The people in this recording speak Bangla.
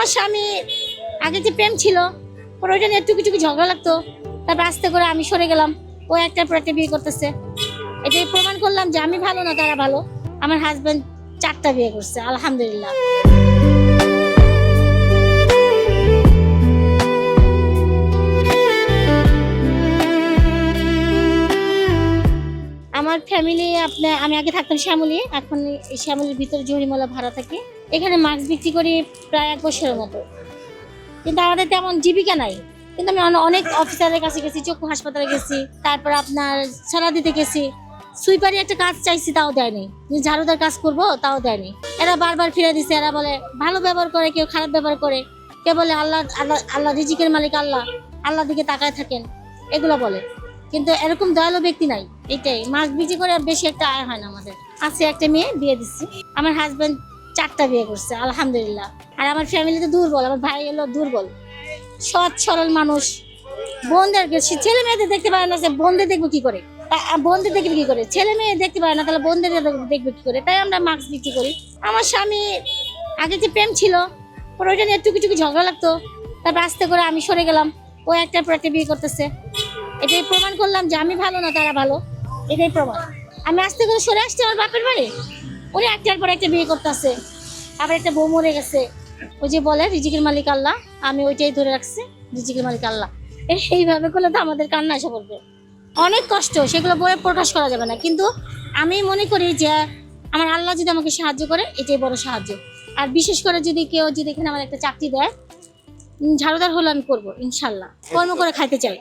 আমার স্বামী আগে যে প্রেম ছিল পরে ওইটা নিয়ে টুকি ঝগড়া লাগতো, তারপর আস্তে করে আমি সরে গেলাম। ও একটার পর একটা বিয়ে করতেছে। এটাই প্রমাণ করলাম যে আমি ভালো না, তারা ভালো। আমার হাজবেন্ড 4টা বিয়ে করছে, আলহামদুলিল্লাহ। আমার ফ্যামিলি আমি আগে থাকতাম শ্যামলী, এখন এই শ্যামলীর ভিতরে জরিমালা ভাড়া থাকি। এখানে মাস্ক বিক্রি করি প্রায় 1 বছরের মতো, কিন্তু আমাদের তেমন জীবিকা নাই। কিন্তু আমি অনেক অফিসারের কাছে গেছি, চক্ষু হাসপাতালে গেছি, তারপর আপনার ছড়া দিতে গেছি। সুইপারি একটা কাজ চাইছি, তাও দেয়নি। ঝাড়ুদার কাজ করবো, তাও দেয়নি। এরা বারবার ফিরে দিছে। এরা বলে ভালো ব্যবহার করে, কেউ খারাপ ব্যবহার করে, কেউ বলে আল্লাহ আল্লাহ আল্লাহ রিজিকের মালিক আল্লাহ, আল্লাহ দিকে তাকায় থাকেন, এগুলো বলে। কিন্তু এরকম দয়ালু ব্যক্তি নাই। এটাই মাস্ক বিক্রি করে বেশি একটা আয় হয় না আমাদের। আছে একটা মেয়ে, বিয়ে দিচ্ছি। আমার হাজবেন্ড 4টা বিয়ে করছে, আলহামদুলিল্লাহ। আর আমার ফ্যামিলিতে দুর্বল, আমার ভাই হলো দুর্বল, সৎ সরল মানুষ। বোনদেরকে ছেলে মেয়েদের দেখতে পারে না, যে বোনদের দেখবো কি করে, বোনদের দেখবে কি করে, ছেলে মেয়ে দেখতে পারে না, তাহলে বোনদের দেখবে কি করে। তাই আমরা মাস্ক বিক্রি করি। আমার স্বামী আগে যে প্রেম ছিল পরে ওইটা নিয়ে টুকি ঝগড়া লাগতো, তারপর আস্তে করে আমি সরে গেলাম। ও একটার পর একটা বিয়ে করতেছে। এটাই প্রমাণ করলাম যে আমি ভালো না, তারা ভালো। এটাই প্রমাণ। আমি আস্তে করে সরে আসছি আমার বাপের বাড়ি, উনি একটার পর একটা বিয়ে করতেছে। আবার একটা বউ মরে গেছে। ওই যে বলে রিজিকের মালিক আল্লাহ, আমি ওইটাই ধরে রাখছি, রিজিকের মালিক আল্লাহ। এইভাবে করলে তো আমাদের কান্না এসে পড়বে। অনেক কষ্ট, সেগুলো বলে প্রকাশ করা যাবে না। কিন্তু আমি মনে করি যে আমার আল্লাহ যদি আমাকে সাহায্য করে, এটাই বড় সাহায্য। আর বিশেষ করে যদি কেউ এখানে আমার একটা চাকরি দেয়, ঝাড়ুদার হলে আমি করবো ইনশাল্লাহ। কর্ম করে খাইতে চাই।